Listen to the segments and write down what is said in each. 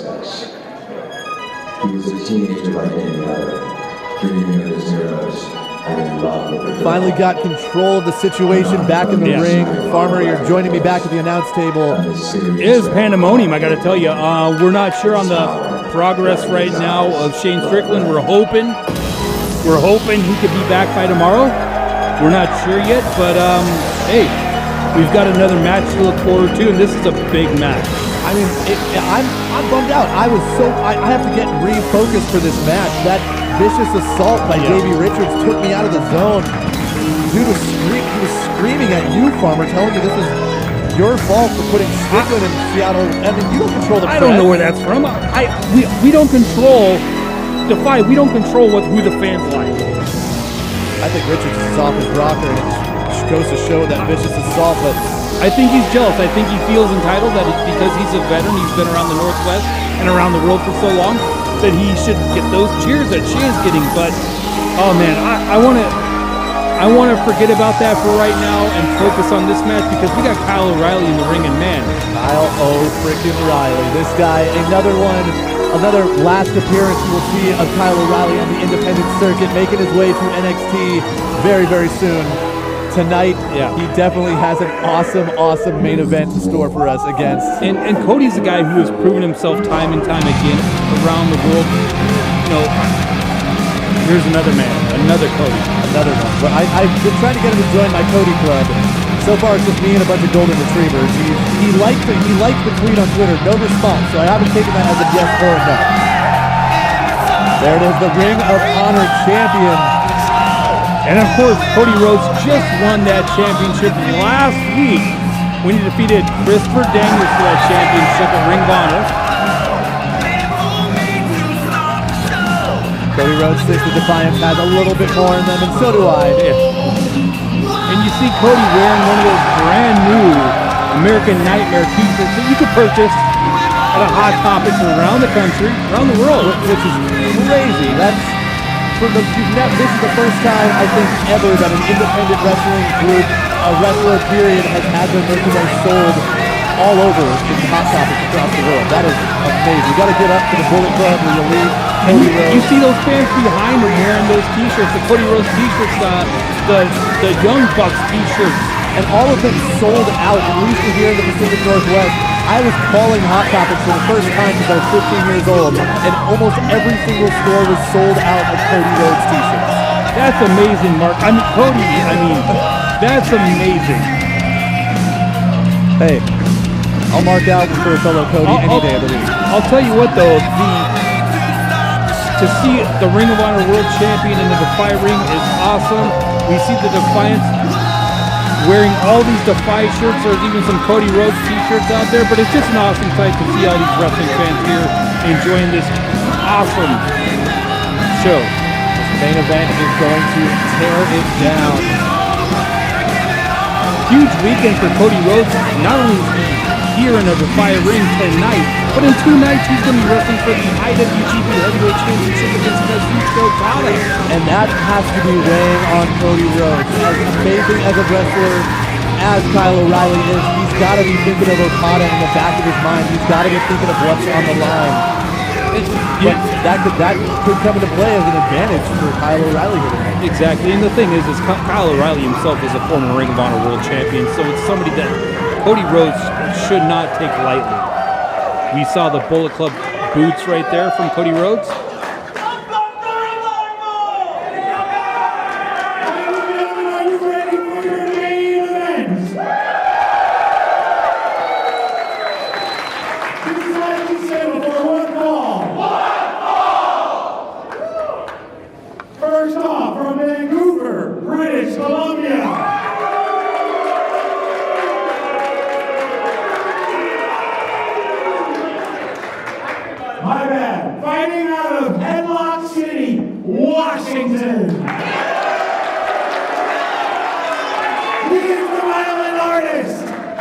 sex. He was a teenager like any other, dreaming of his heroes and in love with the girl. Finally got control of the situation back in the ring. Farmer, you're joining me back at the announce table. It is pandemonium, I got to tell you. We're not sure on the progress right now of Shane Strickland. We're hoping he could be back by tomorrow. We're not sure yet, but hey, we've got another match to look forward to, and this is a big match. I mean, I'm bummed out. I have to get refocused for this match. That vicious assault by Davey Richards took me out of the zone. Dude was screaming at you, Farmer, telling you this was your fault for putting Strickland in Seattle. I mean, you don't control the press. I don't know where that's from. We don't control DEFY. We don't control who the fans like. I think Richards is off his rocker, and it goes to show that vicious assault, but I think he's jealous. I think he feels entitled that because he's a veteran, he's been around the Northwest and around the world for so long, that he should get those cheers that Shane's getting. But oh man, I want to forget about that for right now and focus on this match because we got Kyle O'Reilly in the ring, and man, Kyle O'Reilly, this guy, another last appearance you will see of Kyle O'Reilly on the independent circuit, making his way to NXT very, very soon. Tonight, he definitely has an awesome main event in store for us against. And Cody's a guy who has proven himself time and time again around the world. You know, here's another man, another Cody. Another one. But I've been trying to get him to join my Cody club. So far, it's just me and a bunch of golden retrievers. He liked the tweet on Twitter, no response, so I haven't taken that as a yes or a no. There it is, the Ring of Honor champion. And of course, Cody Rhodes just won that championship last week when he defeated Christopher Daniels for that championship at Ring of Honor. Cody Rhodes thinks the Defiance has a little bit more in them, and so do I. And you see Cody wearing one of those brand new American Nightmare t-shirts that you could purchase at a Hot Topics around the country, around the world. Which is crazy. This is the first time, I think, ever that an independent wrestling group, a wrestler period, has had their merchandise sold all over in Hot Topics across the world. That is amazing. You got to get up to the Bullet Club where you leave Cody Rhodes. You see those fans behind him wearing those t-shirts, the Cody Rhodes t-shirts, the Young Bucks t-shirts. And all of them sold out, at least here in the Pacific Northwest. I was calling Hot Topics for the first time since I was 15 years old, and almost every single store was sold out of Cody Rhodes t-shirts. That's amazing, Mark. Cody, that's amazing. Hey, I'll mark out for a fellow Cody any day of the week. I'll tell you what, though, to see the Ring of Honor World Champion in the DEFY ring is awesome. We see the Defiance wearing all these DEFY shirts. There's even some Cody Rhodes t-shirts out there, but it's just an awesome sight to see all these wrestling fans here enjoying this awesome show. This main event is going to tear it down. Huge weekend for Cody Rhodes. Not only is he here in a DEFY ring tonight, but in 2 nights he's going to be wrestling for the IWGP Heavyweight Championship against Kazuchika Okada. And that has to be weighing on Cody Rhodes. As amazing as a wrestler as Kyle O'Reilly is, he's got to be thinking of Okada in the back of his mind. He's got to be thinking of what's on the line. But that could come into play as an advantage for Kyle O'Reilly here tonight. Exactly, and the thing is Kyle O'Reilly himself is a former Ring of Honor World Champion, so it's somebody that Cody Rhodes should not take lightly. We saw the Bullet Club boots right there from Cody Rhodes. First off, from Vancouver, British Columbia. My bad. Fighting out of Headlock City, Washington. He is the violin artist,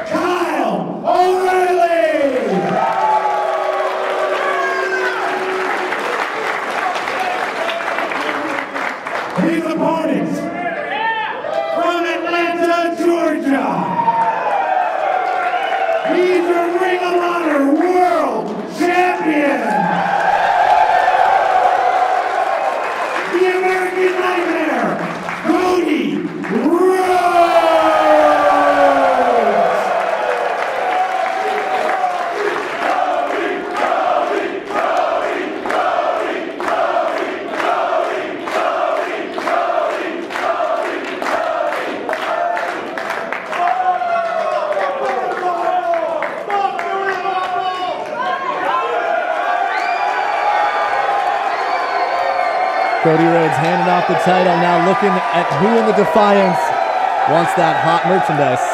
Kyle O'Reilly. His opponent, from Atlanta, Georgia. He's the Ring of Honor World Champion, Cody Rhodes handing off the title, now looking at who in the Defiance wants that hot merchandise.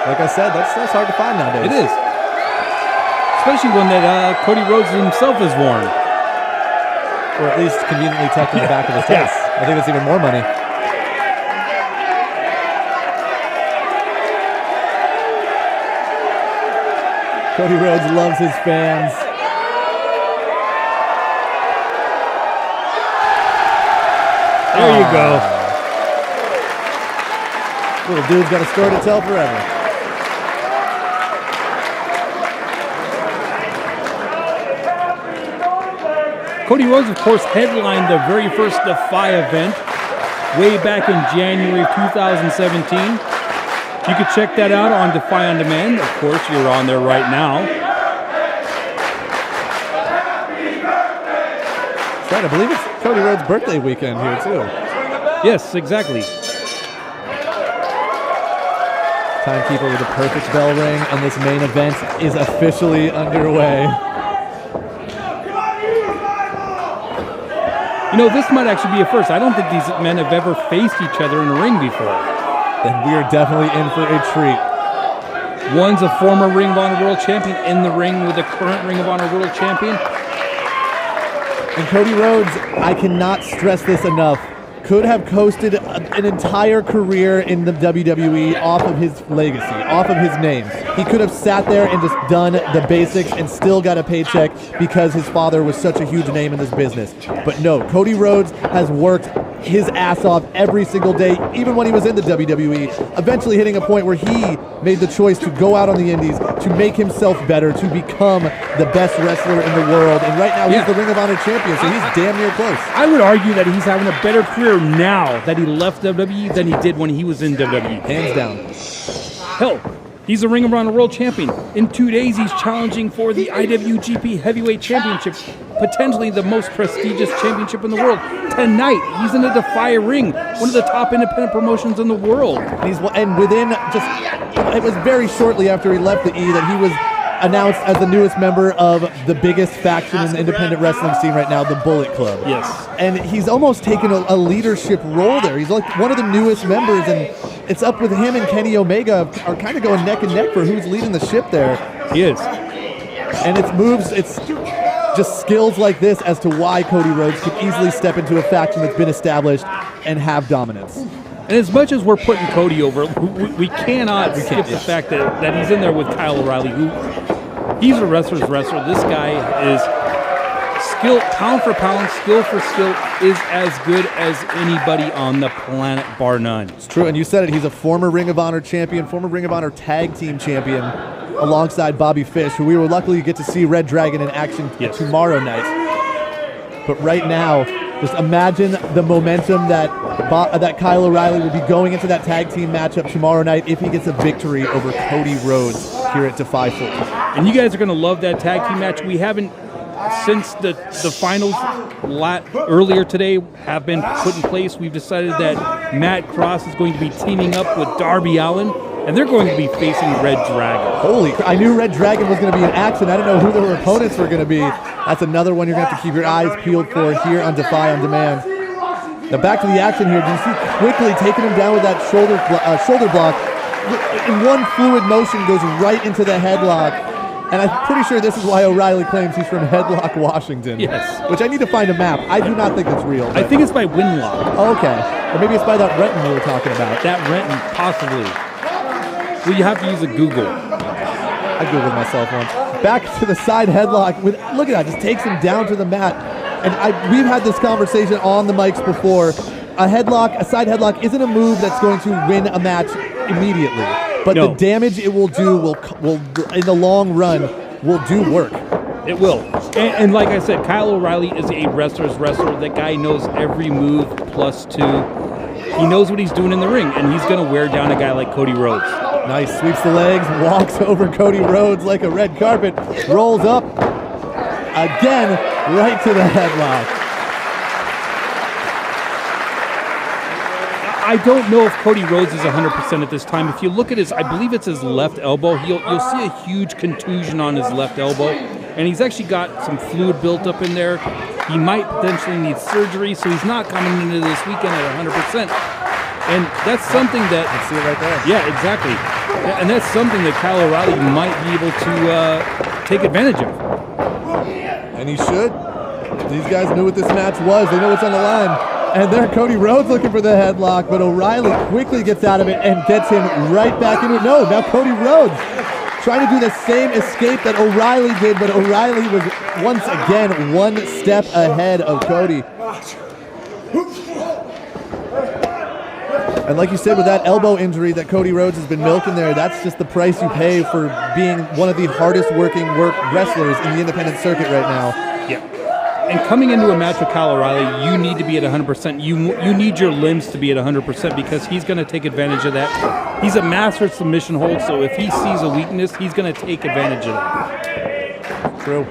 Like I said, that's hard to find nowadays. It is. Especially one that Cody Rhodes himself has worn. Or at least conveniently tucked in the back of his dress. I think that's even more money. Cody Rhodes loves his fans. There you go. Little dude's got a story to tell forever. Cody Rhodes, of course, headlined the very first DEFY event way back in January of 2017. You can check that out on DEFY On Demand. Of course, you're on there right now. Right, I believe it's Cody Rhodes' birthday weekend here, too. Yes, exactly. Timekeeper with a perfect bell ring, and this main event is officially underway. You know, this might actually be a first. I don't think these men have ever faced each other in a ring before. Then we are definitely in for a treat. One's a former Ring of Honor World Champion in the ring with a current Ring of Honor World Champion. And Cody Rhodes, I cannot stress this enough, could have coasted an entire career in the WWE off of his legacy, off of his name. He could have sat there and just done the basics and still got a paycheck because his father was such a huge name in this business. But no, Cody Rhodes has worked his ass off every single day, even when he was in the WWE, eventually hitting a point where he made the choice to go out on the indies, to make himself better, to become the best wrestler in the world. And right now, he's the Ring of Honor champion, so he's damn near close. I would argue that he's having a better career now that he left WWE than he did when he was in WWE. Hands down. Hell, he's a Ring of Honor World Champion. In 2 days, he's challenging for the IWGP Heavyweight Championship, potentially the most prestigious championship in the world. Tonight, he's in a DEFY ring, one of the top independent promotions in the world. And within just, it was very shortly after he left the E that he was announced as the newest member of the biggest faction in the independent wrestling scene right now, the Bullet Club. Yes. And he's almost taken a leadership role there. He's like one of the newest members, and it's up with him and Kenny Omega are kind of going neck and neck for who's leading the ship there. He is. And it's just skills like this as to why Cody Rhodes could easily step into a faction that's been established and have dominance. And as much as we're putting Cody over, we cannot skip the fact that he's in there with Kyle O'Reilly, who he's a wrestler's wrestler. This guy is skill, pound for pound, skill for skill, is as good as anybody on the planet, bar none. It's true, and you said it. He's a former Ring of Honor champion, former Ring of Honor tag team champion, alongside Bobby Fish, who we will luckily get to see Red Dragon in action tomorrow night. But right now, just imagine the momentum that Kyle O'Reilly will be going into that tag team matchup tomorrow night if he gets a victory over Cody Rhodes here at DEFY 4. And you guys are going to love that tag team match. We haven't, since the finals earlier today have been put in place, we've decided that Matt Cross is going to be teaming up with Darby Allin, and they're going to be facing Red Dragon. Holy, I knew Red Dragon was going to be in action. I didn't know who their opponents were going to be. That's another one you're going to have to keep your eyes peeled for here on DEFY On Demand. Now back to the action here. Do you see quickly taking him down with that shoulder block? In one fluid motion goes right into the headlock. And I'm pretty sure this is why O'Reilly claims he's from Headlock, Washington. Yes. Which I need to find a map. I do not think it's real. I think it's by Winlock. Oh, okay. Or maybe it's by that Renton we were talking about. That Renton, possibly. Well, you have to use a Google. I Googled myself once. Back to the side headlock. Look at that. Just takes him down to the mat. And we've had this conversation on the mics before. A side headlock isn't a move that's going to win a match immediately. But the damage it will do will in the long run will do work. It will. And like I said, Kyle O'Reilly is a wrestler's wrestler. That guy knows every move +2. He knows what he's doing in the ring, and he's going to wear down a guy like Cody Rhodes. Nice. Sweeps the legs, walks over Cody Rhodes like a red carpet, rolls up again, right to the headlock. I don't know if Cody Rhodes is 100% at this time. If you look at his, I believe it's his left elbow, you'll see a huge contusion on his left elbow, and he's actually got some fluid built up in there. He might potentially need surgery, so he's not coming into this weekend at 100%. And that's something that... You see it right there. Yeah, exactly. And that's something that Kyle O'Reilly might be able to take advantage of. And he should. These guys knew what this match was. They know what's on the line. And there, Cody Rhodes looking for the headlock, but O'Reilly quickly gets out of it and gets him right back into it. No, now Cody Rhodes trying to do the same escape that O'Reilly did, but O'Reilly was once again one step ahead of Cody. And like you said, with that elbow injury that Cody Rhodes has been milking there, that's just the price you pay for being one of the hardest working wrestlers in the independent circuit right now. Yeah. And coming into a match with Kyle O'Reilly, you need to be at 100%. You need your limbs to be at 100% because he's going to take advantage of that. He's a master submission hold, so if he sees a weakness, he's going to take advantage of that. True.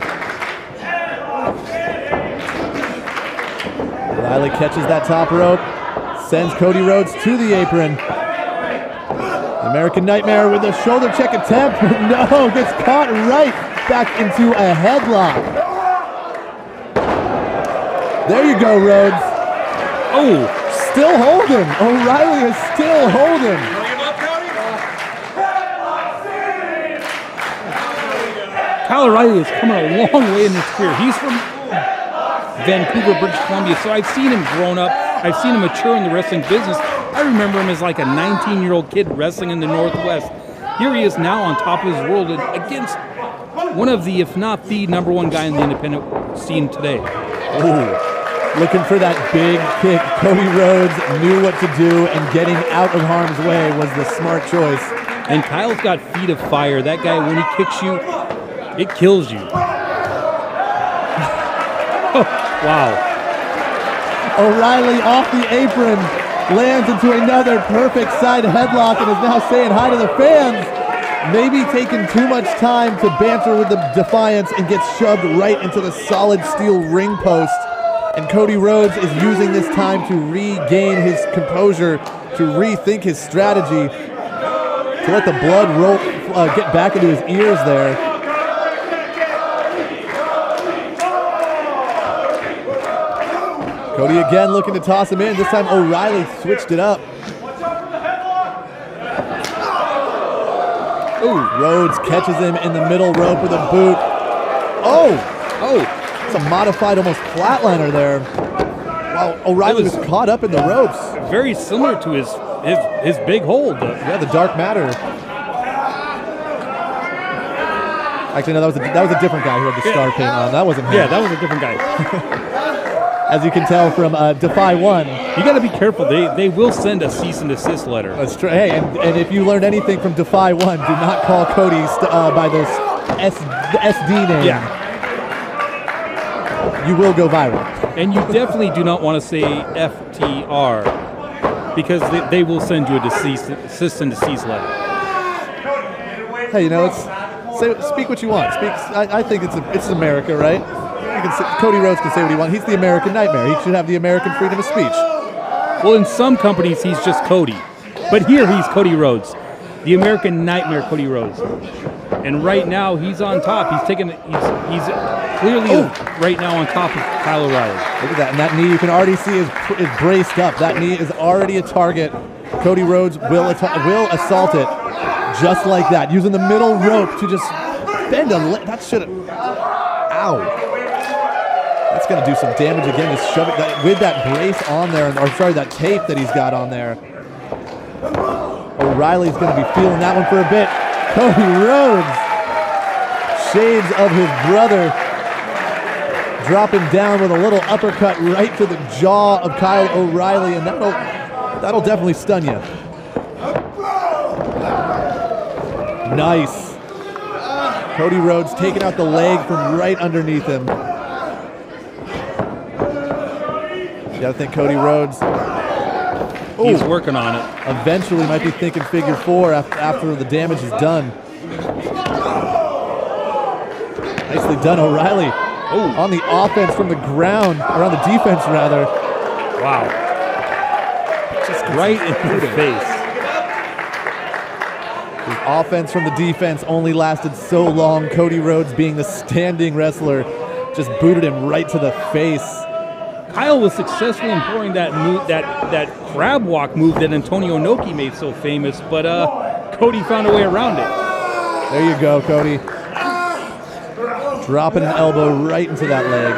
O'Reilly catches that top rope, sends Cody Rhodes to the apron. American Nightmare with a shoulder check attempt. No, gets caught right back into a headlock. There you go, Rhodes. Oh, still holding. O'Reilly is still holding. Kyle O'Reilly is coming a long way in his career. He's from Vancouver, British Columbia, so I've seen him grown up. I've seen him mature in the wrestling business. I remember him as like a 19-year-old kid wrestling in the Northwest. Here he is now on top of his world against one of the, if not the number one guy in the independent scene today. Ooh. Looking for that big kick. Cody Rhodes knew what to do, and getting out of harm's way was the smart choice. And Kyle's got feet of fire. That guy, when he kicks you, it kills you. Oh, wow. O'Reilly off the apron, lands into another perfect side headlock and is now saying hi to the fans. Maybe taking too much time to banter with the Defiance and gets shoved right into the solid steel ring post. And Cody Rhodes is using this time to regain his composure, to rethink his strategy, to let the blood roll, get back into his ears there. Cody again looking to toss him in. This time O'Reilly switched it up. Ooh, Rhodes catches him in the middle rope with a boot. Oh! It's a modified almost flatliner there. Wow, O'Reilly was caught up in the ropes. Very similar to his big hold. Yeah, the dark matter. Actually, no, that was a different guy who had the star paint on. That wasn't him. Yeah, that was a different guy. As you can tell from DEFY 1. You got to be careful. They will send a cease and desist letter. That's true. Hey, and if you learned anything from DEFY 1, do not call Cody by this SD name. Yeah. You will go viral. And you definitely do not want to say FTR because they will send you a cease and desist letter. Hey, you know, speak what you want. I think it's America, right? Cody Rhodes can say what he wants. He's the American Nightmare. He should have the American freedom of speech. Well, in some companies, he's just Cody. But here, he's Cody Rhodes. The American Nightmare Cody Rhodes. And right now, he's on top. He's clearly right now on top of Kyle O'Reilly. Look at that. And that knee, you can already see is braced up. That knee is already a target. Cody Rhodes will assault it just like that. Using the middle rope to just bend a leg. That should have... Ow. That's going to do some damage again. Just shove it with that brace on there, or sorry, that tape that he's got on there. O'Reilly's going to be feeling that one for a bit. Cody Rhodes, shades of his brother, dropping down with a little uppercut right to the jaw of Kyle O'Reilly, and that'll definitely stun you. Nice. Cody Rhodes taking out the leg from right underneath him. You gotta think Cody Rhodes. He's working on it. Eventually might be thinking figure four after the damage is done. Nicely done, O'Reilly. On the offense from the ground, or on the defense rather. Wow. Just right in the face. His offense from the defense only lasted so long, Cody Rhodes being the standing wrestler just booted him right to the face. Kyle was successfully employing that move, that crab walk move that Antonio Inoki made so famous, but Cody found a way around it. There you go, Cody. Dropping an elbow right into that leg.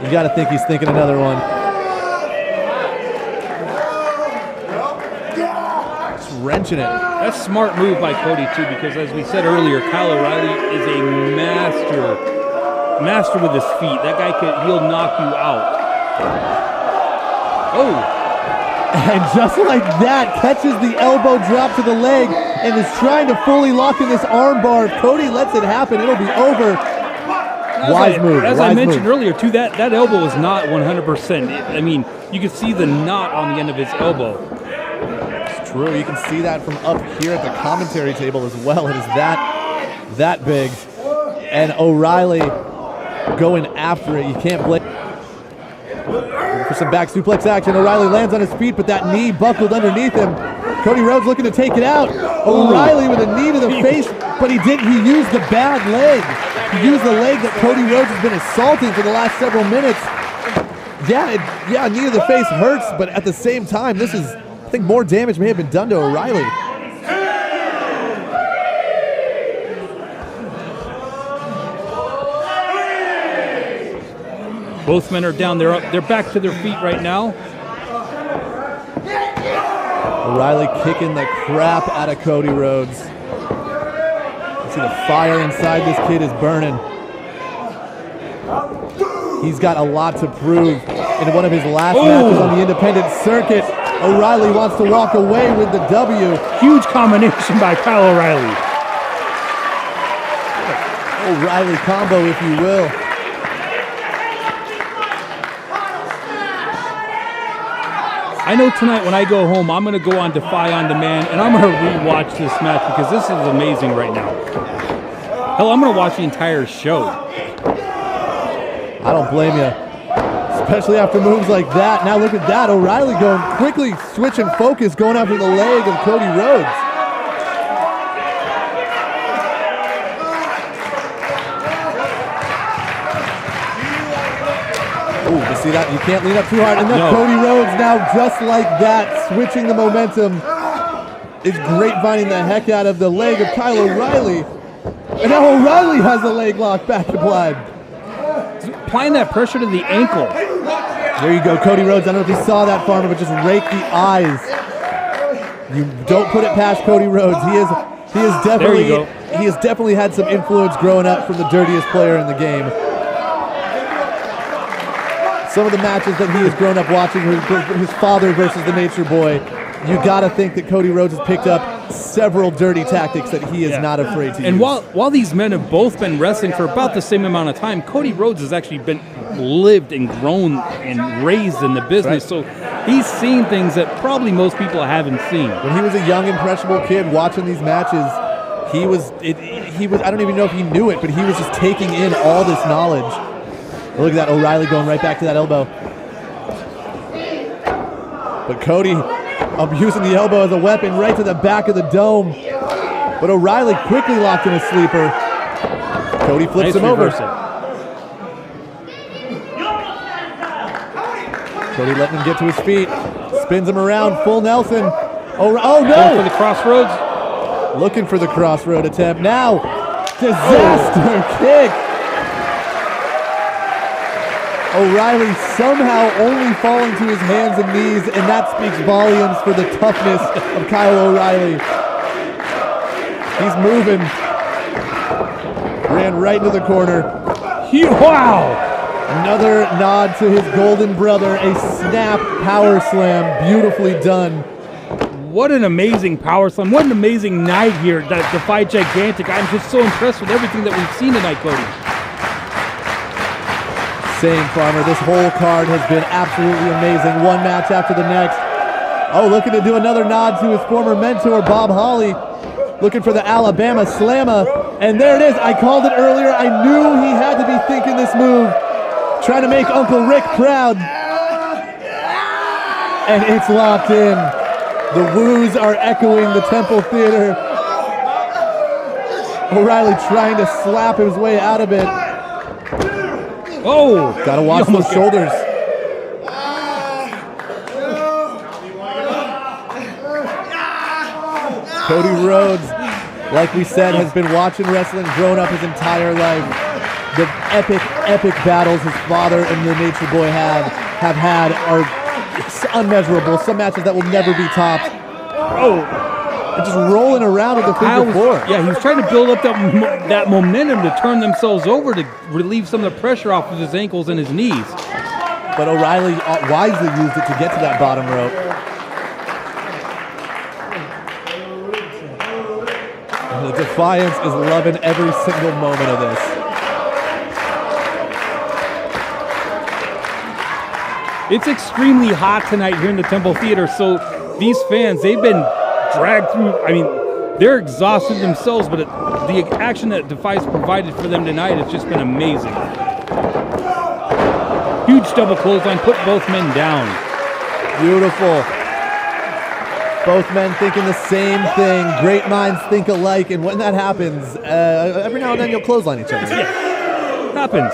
You got to think he's thinking another one. Just wrenching it. That's a smart move by Cody, too, because as we said earlier, Kyle O'Reilly is a master with his feet. That guy he'll knock you out. Oh. And just like that, catches the elbow drop to the leg and is trying to fully lock in this armbar. If Cody lets it happen, it'll be over. Wise move. As I mentioned earlier, too, that elbow was not 100%. I mean, you can see the knot on the end of his elbow. It's true. You can see that from up here at the commentary table as well. It is that big. And O'Reilly going after it. You can't blame. For some back suplex action, O'Reilly lands on his feet, but that knee buckled underneath him. Cody Rhodes looking to take it out. O'Reilly with a knee to the face, but he used the bad leg. He used the leg that Cody Rhodes has been assaulting for the last several minutes. Yeah, knee to the face hurts, but at the same time, I think more damage may have been done to O'Reilly. Both men are down. They're back to their feet right now. O'Reilly kicking the crap out of Cody Rhodes. You see the fire inside this kid is burning. He's got a lot to prove in one of his last matches on the independent circuit. O'Reilly wants to walk away with the W. Huge combination by Kyle O'Reilly. O'Reilly combo, if you will. I know tonight when I go home, I'm going to go on DEFY On Demand, and I'm going to rewatch this match because this is amazing right now. Hell, I'm going to watch the entire show. I don't blame you, especially after moves like that. Now look at that, O'Reilly going quickly, switching focus, going after the leg of Cody Rhodes. Ooh, you see that? You can't lean up too hard. And then Cody Rhodes now just like that, switching the momentum, is grapevining the heck out of the leg of Kyle O'Reilly. And now O'Reilly has the leg lock back applied. Applying that pressure to the ankle. There you go, Cody Rhodes. I don't know if you saw that, Farmer, but just rake the eyes. You don't put it past Cody Rhodes. He has definitely had some influence growing up from the dirtiest player in the game. Some of the matches that he has grown up watching, his father versus the Nature Boy, you got to think that Cody Rhodes has picked up several dirty tactics that he is not afraid to use. And while these men have both been wrestling for about the same amount of time, Cody Rhodes has actually lived and grown and raised in the business. So he's seen things that probably most people haven't seen. When he was a young, impressionable kid watching these matches, he was I don't even know if he knew it, but he was just taking in all this knowledge. Look at that, O'Reilly going right back to that elbow. But Cody using the elbow as a weapon right to the back of the dome. But O'Reilly quickly locked in a sleeper. Cody flips him over. Cody letting him get to his feet. Spins him around, full Nelson. Oh no! Going for the crossroads. Looking for the crossroad attempt. Now, disaster kick. O'Reilly somehow only falling to his hands and knees, and that speaks volumes for the toughness of Kyle O'Reilly. He's moving. Ran right into the corner. Wow! Another nod to his golden brother, a snap power slam, beautifully done. What an amazing power slam. What an amazing night here at DEFY Gigantic. I'm just so impressed with everything that we've seen tonight, Cody. Same, Farmer. This whole card has been absolutely amazing. One match after the next. Oh, looking to do another nod to his former mentor, Bob Holly. Looking for the Alabama Slammer. And there it is. I called it earlier. I knew he had to be thinking this move. Trying to make Uncle Rick proud. And it's locked in. The woos are echoing the Temple Theater. O'Reilly trying to slap his way out of it. Oh! Gotta watch He those almost shoulders. Cody Rhodes, like we said, has been watching wrestling, grown up his entire life. The epic battles his father and the Nature Boy have had are unmeasurable. Some matches that will never be topped. Oh! And just rolling around with the figure four. Yeah, he was trying to build up that momentum to turn themselves over to relieve some of the pressure off of his ankles and his knees. But O'Reilly wisely used it to get to that bottom rope. And the Defiance is loving every single moment of this. It's extremely hot tonight here in the Temple Theater, so these fans, they've been dragged through. I mean, they're exhausted themselves, but the action that DeFi's provided for them tonight has just been amazing. Huge double clothesline, put both men down. Beautiful. Both men thinking the same thing. Great minds think alike, and when that happens, every now and then you'll clothesline each other. Yeah, happens.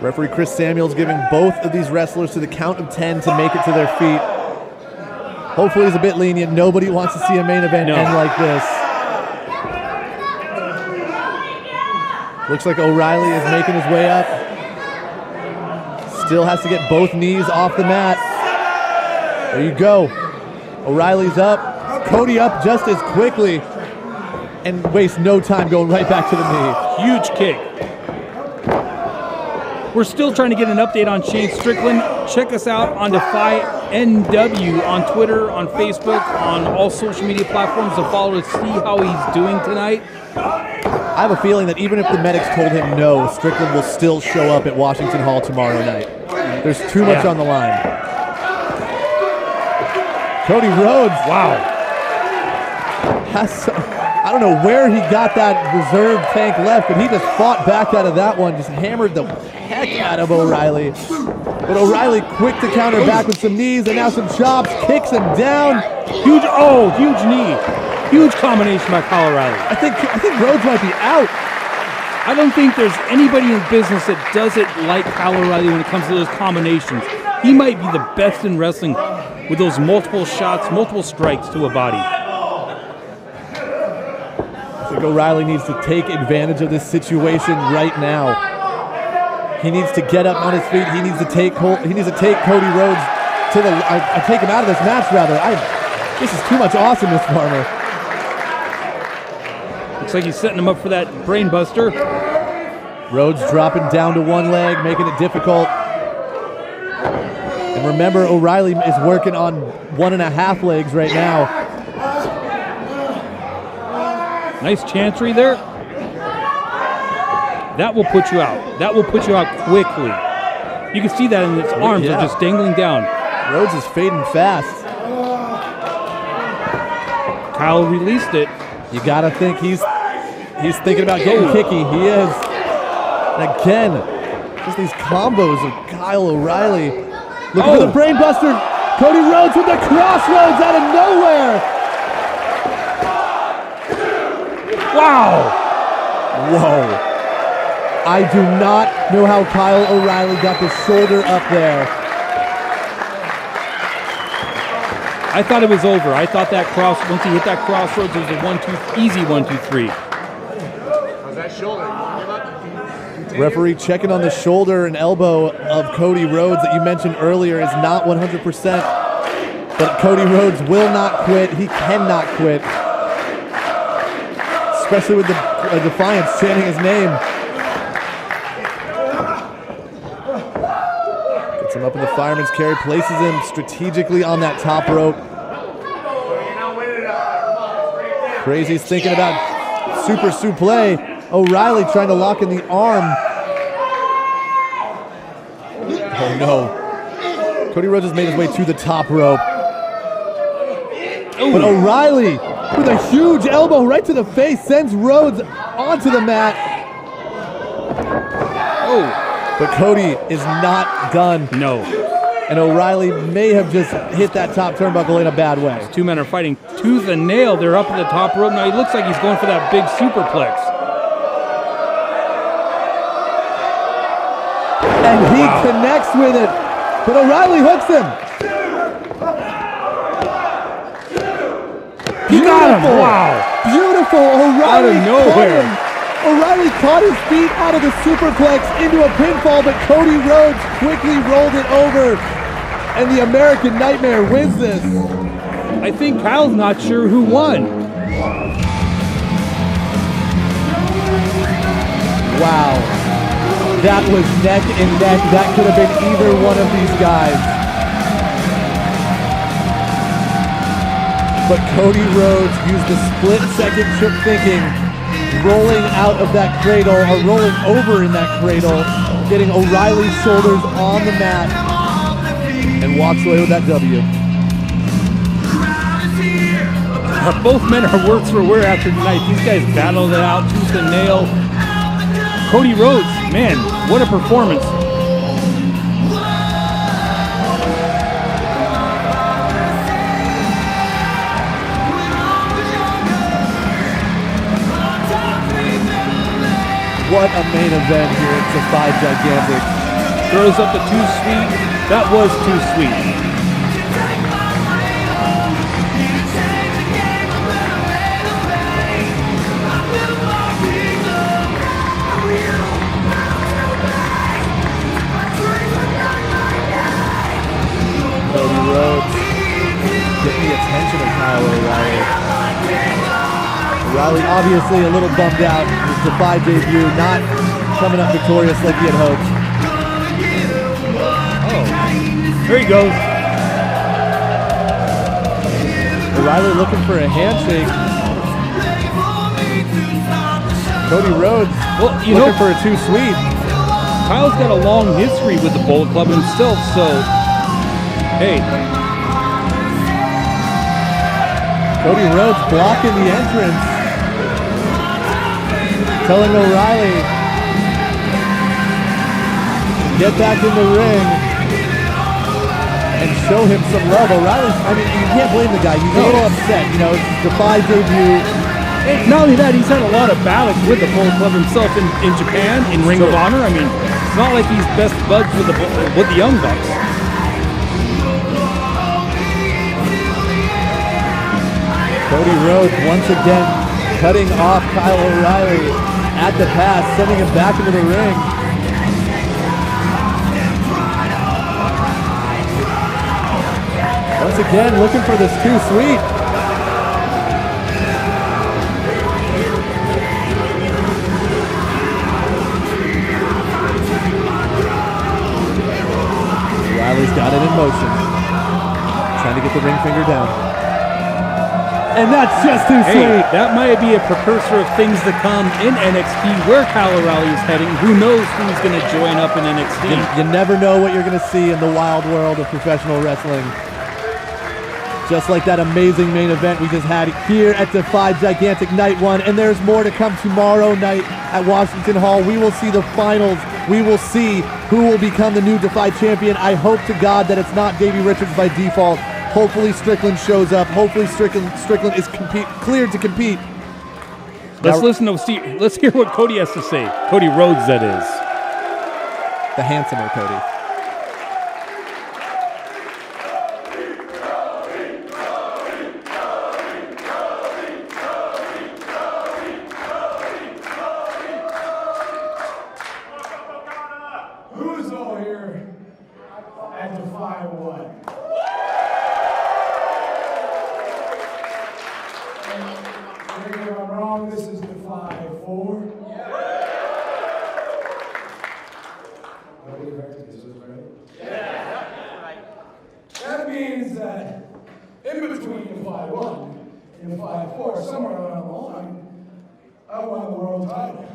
Referee Chris Samuels giving both of these wrestlers to the count of 10 to make it to their feet. Hopefully he's a bit lenient. Nobody wants to see a main event end like this. Looks like O'Reilly is making his way up. Still has to get both knees off the mat. There you go. O'Reilly's up. Cody up just as quickly. And wastes no time going right back to the knee. Huge kick. We're still trying to get an update on Shane Strickland. Check us out on DEFY NW on Twitter, on Facebook, on all social media platforms to follow to see how he's doing tonight. I have a feeling that even if the medics told him no, Strickland will still show up at Washington Hall tomorrow night. There's too much on the line. Cody Rhodes. Wow. I don't know where he got that reserve tank left, but he just fought back out of that one, just hammered the heck out of O'Reilly. But O'Reilly quick to counter back with some knees and now some chops, kicks him down. Huge knee. Huge combination by Kyle O'Reilly. I think Rhodes might be out. I don't think there's anybody in business that does it like Kyle O'Reilly when it comes to those combinations. He might be the best in wrestling with those multiple shots, multiple strikes to a body. I think O'Reilly needs to take advantage of this situation right now. He needs to get up on his feet. He needs to take Cody Rhodes to the. I take him out of this match rather. This is too much awesomeness, Farmer. Looks like he's setting him up for that brain buster. Rhodes dropping down to one leg, making it difficult. And remember, O'Reilly is working on 1.5 legs right now. Nice chancery there. That will put you out. That will put you out quickly. You can see that in its arms are just dangling down. Rhodes is fading fast. Kyle released it. You gotta think he's thinking about getting kicky. He is. And again, just these combos of Kyle O'Reilly. Looking for the brainbuster. Cody Rhodes with the crossroads out of nowhere. Wow. Whoa. I do not know how Kyle O'Reilly got the shoulder up there. I thought it was over. I thought that once he hit that crossroads, it was a easy 1, 2, 3. How's that shoulder? Referee checking on the shoulder and elbow of Cody Rhodes that you mentioned earlier is not 100%. But Cody Rhodes will not quit. He cannot quit. Especially with the Defiance chanting his name. Gets him up in the fireman's carry, places him strategically on that top rope. Crazy's thinking about super suplex. O'Reilly trying to lock in the arm. Oh no. Cody Rhodes has made his way to the top rope. But O'Reilly with a huge elbow right to the face sends Rhodes onto the mat. But Cody is not done. No. And O'Reilly may have just hit that top turnbuckle in a bad way. Two men are fighting tooth and nail. They're up at the top rope. Now he looks like he's going for that big superplex. And he connects with it. But O'Reilly hooks him. He got him. Wow. Beautiful. O'Reilly out of nowhere. O'Reilly caught his feet out of the superplex into a pinfall, but Cody Rhodes quickly rolled it over. And the American Nightmare wins this. I think Kyle's not sure who won. Wow. That was neck and neck. That could have been either one of these guys. But Cody Rhodes used the split-second trip thinking, rolling out of that cradle, or rolling over in that cradle, getting O'Reilly's shoulders on the mat, and walks away with that W. Both men are worse for wear after tonight. These guys battled it out tooth and nail. Cody Rhodes, man, what a performance. What a main event here at DEFY Gigantic. Throws up the too sweet. That was too sweet. Cody Rhodes getting the attention of Kyle O'Reilly. O'Reilly obviously a little bummed out. His DEFY debut not coming up victorious like he had hoped. Oh, there he goes. O'Reilly looking for a handshake. Cody Rhodes looking for a too sweet. Kyle's got a long history with the Bullet Club himself, so hey. Cody Rhodes blocking the entrance. Telling O'Reilly to get back in the ring and show him some love. O'Reilly, I mean, you can't blame the guy. He's a little upset. You know, it's DEFY debut. Not only that, he's had a lot of battles with the Bullet Club himself in Japan, in Ring of Honor. I mean, it's not like he's best buds with the Young Bucks. Cody Rhodes once again cutting off Kyle O'Reilly at the pass, sending him back into the ring. Once again, looking for this too sweet. O'Reilly's got it in motion. Trying to get the ring finger down. And that's just too sweet. That might be a precursor of things to come in NXT, where Kyle O'Reilly is heading. Who knows who's going to join up in NXT? You never know what you're going to see in the wild world of professional wrestling. Just like that amazing main event we just had here at DEFY Gigantic Night 1. And there's more to come tomorrow night at Washington Hall. We will see the finals. We will see who will become the new DEFY champion. I hope to God that it's not Davey Richards by default. Hopefully Strickland shows up. Hopefully Strickland is cleared to compete. Let's listen to Steve. Let's hear what Cody has to say. Cody Rhodes, that is. The handsomer Cody. Who's all here at DEFY 1? If I'm wrong, this is DEFY 4. Nobody heard this was right. That means that in between DEFY 1 and DEFY 4, somewhere along the line, I won the world title.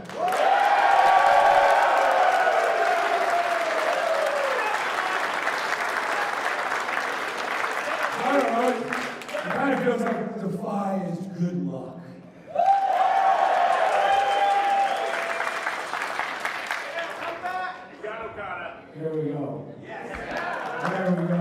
I don't know, it kind of feels like DEFY is good luck. Here we go. There we go.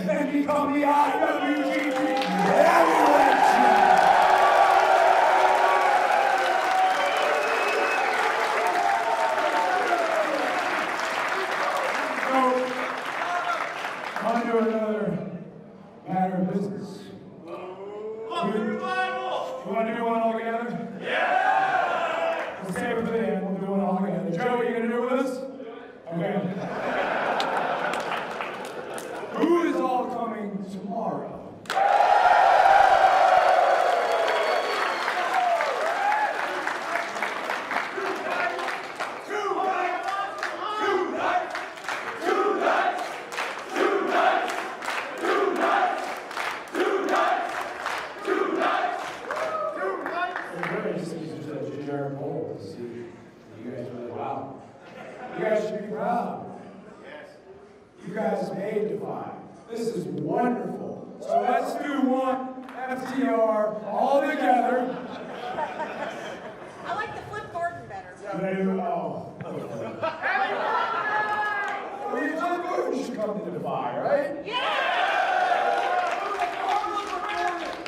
and become the IWGP Heavyweight Champion. So, on to another matter of business. You want to do one all together? Yeah! Let's stay with it and we'll do one all together. Joe, are you going to do it with us? Okay. Who is all coming tomorrow? You guys should be proud. You guys made DEFY. This is wonderful. So let's do one FTR all together. I like the Flip Gordon better. Oh. Well, you Flip Gordon should come to DEFY, right? Yeah!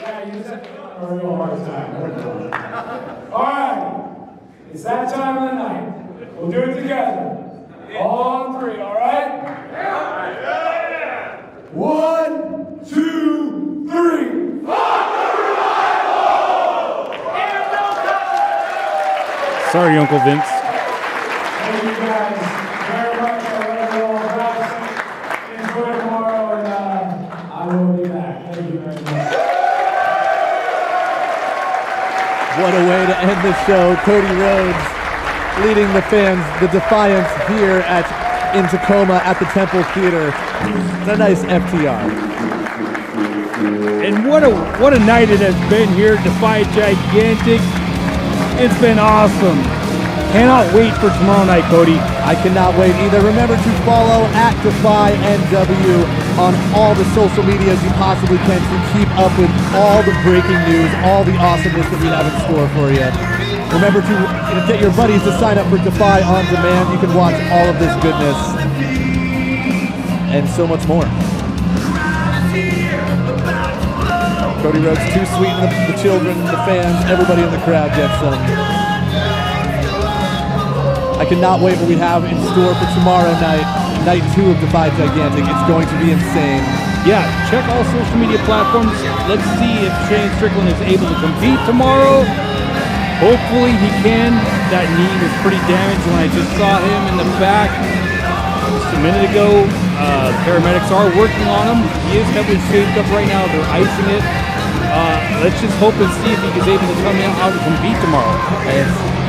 Yeah, you said a real hard time. All right. It's that time of the night. We'll do it together. All on three, all right? Yeah. 1, 2, 3. Sorry, Uncle Vince. Thank you guys very much. I love you all guys. Enjoy tomorrow, and I will be back. Thank you very much. What a way to end the show. Cody Rhodes leading the fans, the Defiance here in Tacoma at the Temple Theater. A nice FTR. And what a night it has been here. DEFY Gigantic. It's been awesome. Cannot wait for tomorrow night, Cody. I cannot wait either. Remember to follow at DEFY NW on all the social medias you possibly can to keep up with all the breaking news, all the awesomeness that we have in store for you. Remember to get your buddies to sign up for DEFY On Demand. You can watch all of this goodness and so much more. Cody Rhodes, too sweet, the children, the fans, everybody in the crowd gets some. I cannot wait what we have in store for tomorrow night, night 2 of DEFY Gigantic. It's going to be insane. Yeah, check all social media platforms. Let's see if Shane Strickland is able to compete tomorrow. Hopefully he can. That knee was pretty damaged when I just saw him in the back just a minute ago. Paramedics are working on him. He is heavily shaped up right now. They're icing it. Let's just hope and see if he is able to come out and compete tomorrow.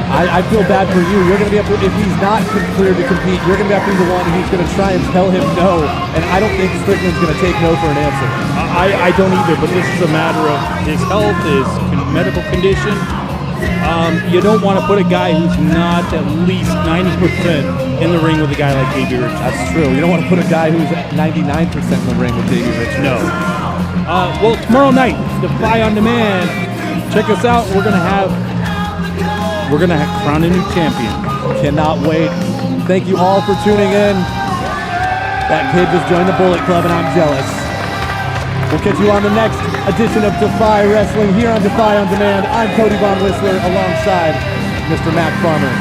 I feel bad for you. You're going to be able to, if he's not cleared to compete, you're going to be the one who's going to try and tell him no. And I don't think Strickland's going to take no for an answer. I don't either, but this is a matter of his health, his medical condition. You don't want to put a guy who's not at least 90% in the ring with a guy like Davey Richards. That's true. You don't want to put a guy who's at 99% in the ring with Davey Richards. No. Well, tomorrow night, DEFY On Demand. Check us out. We're gonna crown a new champion. Cannot wait. Thank you all for tuning in. That kid just joined the Bullet Club and I'm jealous. We'll catch you on the next edition of DEFY Wrestling here on DEFY On Demand. I'm Cody Von Whistler alongside Mr. Matt Farmer.